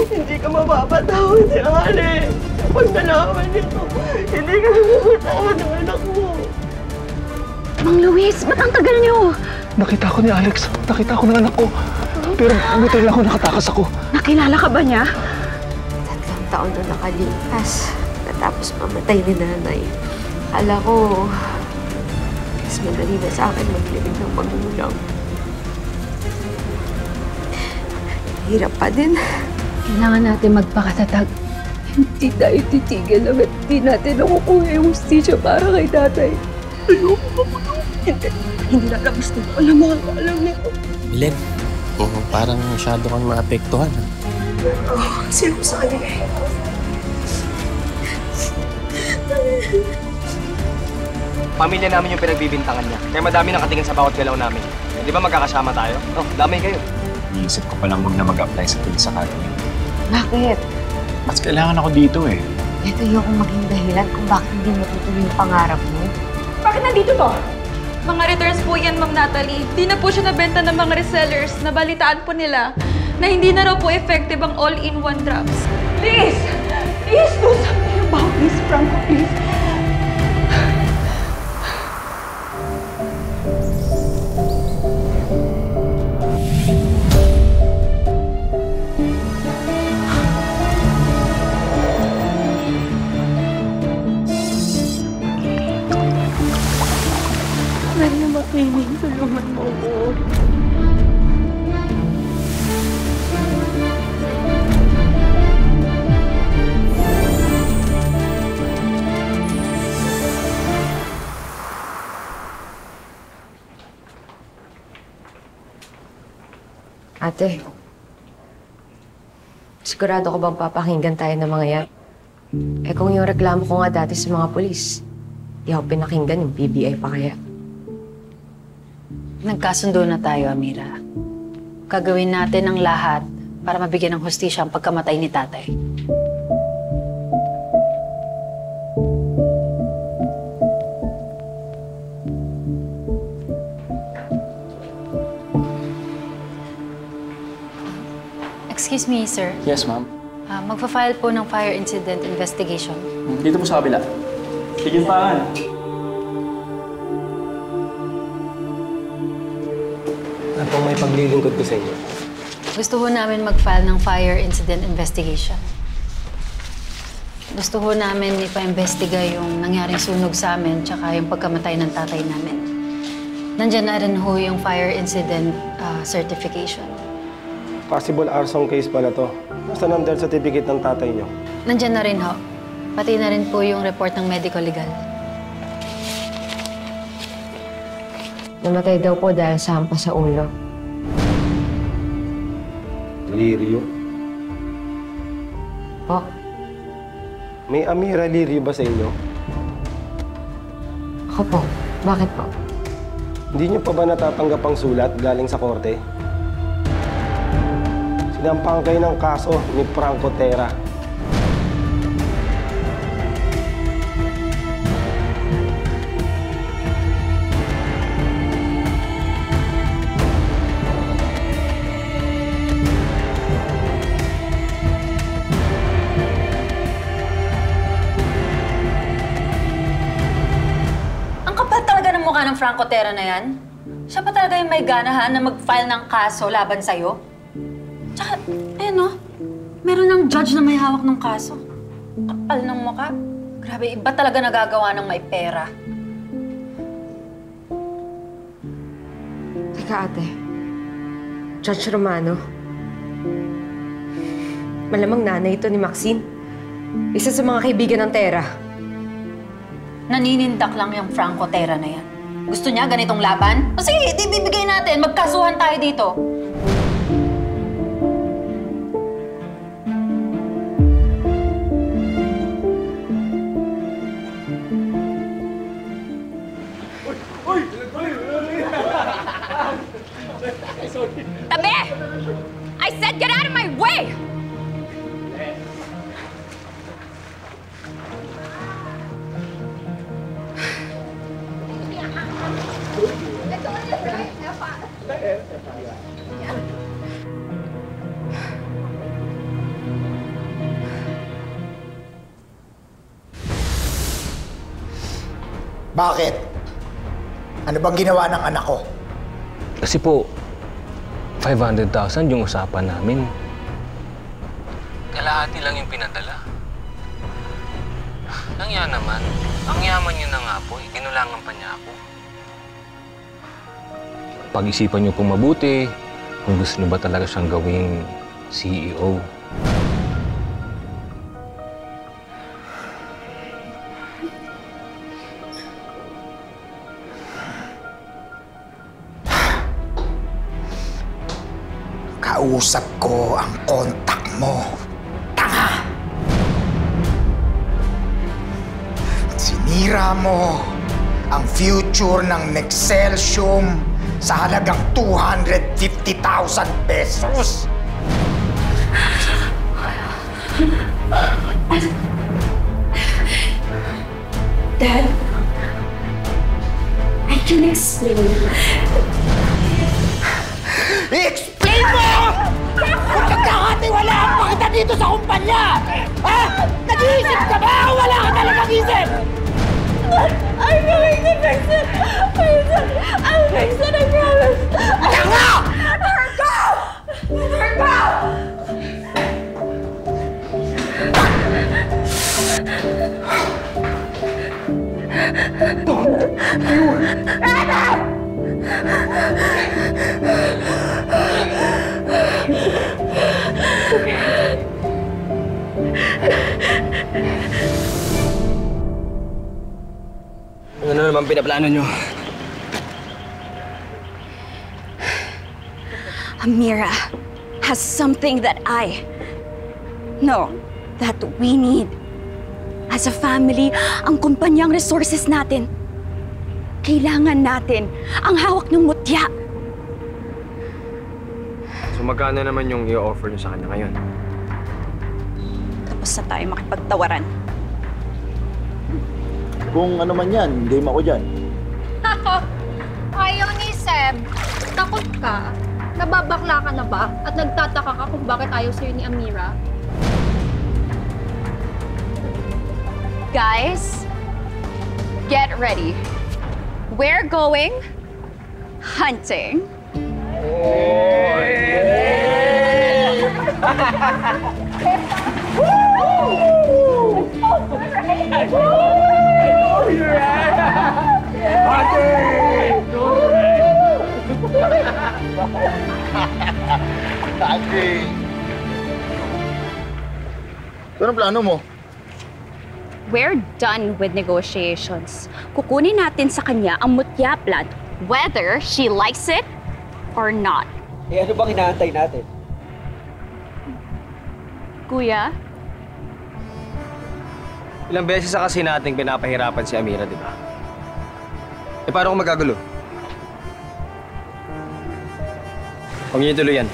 Hindi ka mapapatawad si Alex. Kapag nalaman nito, hindi ka mapapatawad ng anak mo. Mang Luis, ba't ang tagal niyo? Nakita ko ni Alex. Nakita ko ng anak ko. Pero buti lang ako nakatakas ako. Nakilala ka ba niya? 3 taon na nakalipas. Natapos mamatay ni nanay. Akala ko, mas madali na sa akin maglibig ng magulang. Hirap pa din. Kailangan natin magpakatatag. Hindi tayo titigil hanggat hindi natin nakukuha yung hustisya para kay tatay. Hindi lalabas na alam mo ang alam nito. Milen, parang masyado kang maapektuhan. Kasi ako sa kanya eh. Pamilya namin yung pinagbibintangan niya. Kaya madami nang katingin sa bawat galaw namin. Di ba magkakasama tayo? Oh, damay kayo. Iisip ko palang huwag na mag-apply sa Police Academy. Bakit? Mas kailangan ako dito eh. Ito yung maging dahilan kung bakit hindi matutuloy yung pangarap mo. Bakit nandito to? Mga returns po yan, Ma'am Natalie. Di na po siya nabenta ng mga resellers. Nabalitaan po nila na hindi na raw po effective ang all-in-one drops. Please! Please do something about this, Franco, please. Maria Makiling, tulungan mo ko. Ate, sigurado ko bang papakinggan tayo ng mga yan? Eh kung yung reklamo ko nga dati sa mga pulis, di ako pinakinggan, yung PBI pa kaya. Nagkasundo na tayo, Amira. Gagawin natin ang lahat para mabigyan ng hustisya ang pagkamatay ni tatay. Excuse me, sir. Yes, ma'am. Magpa-file po ng fire incident investigation. Dito po sa kabila. Sige pa. Ano pong may paglilingkod ko sa inyo? Gusto ho namin mag-file ng fire incident investigation. Gusto ho namin ipa-investiga yung nangyaring sunog sa amin tsaka yung pagkamatay ng tatay namin. Nandiyan na rin ho yung fire incident certification. Possible arson case pala to. Nasaan ang death certificate ng tatay niyo? Nandiyan na rin ho. Pati na rin po yung report ng medical legal. Namatay daw po dahil sa hampas sa ulo. Lirio? Po, May Amira Lirio ba sa inyo? ako po. Bakit po? Hindi niyo pa ba natatanggap ang sulat galing sa korte? Sinampahan kayo ng kaso ni Franco Terra. Ang kapal talaga ng mukha ng Franco Terra na yan. Siya pa talaga yung may ganahan na mag-file ng kaso laban sa'yo. Tsaka, ayan o, meron ng judge na may hawak ng kaso. Kapal ng mukha. Grabe, iba talaga nagagawa ng may pera. Teka, ate. Judge Romano. Malamang nanay ito ni Maxine. Isa sa mga kaibigan ng Terra. Naninindak lang yung Franco Terra na yan. Gusto niya ganitong laban? O sige, di bibigay natin. Magkasuhan tayo dito. Tabi! I said get out of my way! Bakit? Ano bang ginawa ng anak ko? Kasi po, 500,000 yung usapan namin. Kalahati lang yung pinadala. Nangya naman, ang yaman niyo na nga po, ginulangan pa niya ako. Pag-isipan niyo pong mabuti kung gusto niyo ba talaga siyang gawing CEO. Kausap ko ang kontak mo. Tanga! Sinira mo ang future ng Nexcelsium sa halagang 250,000 pesos. Dad, I can explain. I-explain mo! Kung nagkakatiwalaan pa kita dito sa kumpanya! Ha? Nag-iisip ka ba o wala ka talagang isip? I'm going to fix it! I'll fix it, I promise! Tanga! Virgo! Virgo! Ano naman pinaplano nyo? Amira has something that that we need. As a family, ang kumpanyang resources natin. Kailangan natin ang hawak ng mutya. So magkano naman yung i-offer nyo sa kanya ngayon? Tapos na tayo makipagtawaran. Kung ano man yan, game ako dyan. Ayaw ni Seb. Takot ka. Nababakla ka na ba? At nagtataka ka kung bakit ayaw sa'yo ni Amira? Guys, get ready. We're going hunting. Anong plano mo? We're done with negotiations. Kukunin natin sa kanya ang mutya plant, whether she likes it or not. Eh ano bang inaantay natin? Kuya? Ilang beses na kasi nating pinapahirapan si Amira, di ba? Eh paano kung magagulo? Huwag niyo ituloy yan.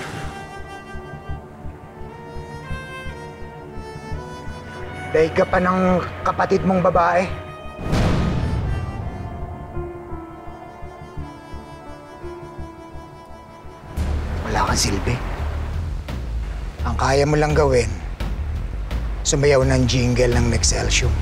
Daig ka pa ng kapatid mong babae. Wala kang silbi. Ang kaya mo lang gawin, sumayaw ng jingle ng Nexcelsium.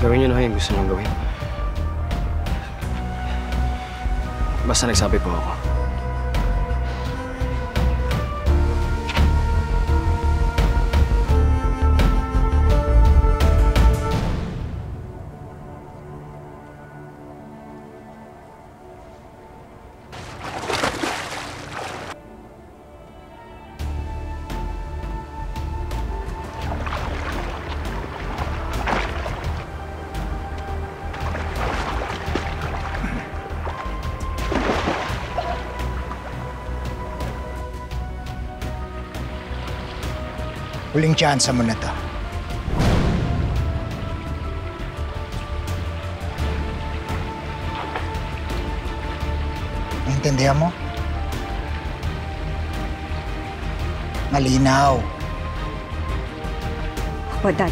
Gawin niyo na yung gusto niyong gawin. Basta nagsabi po ako. Huling tsansa mo na to. Naintindihan mo? Malinaw. Opo, Dad.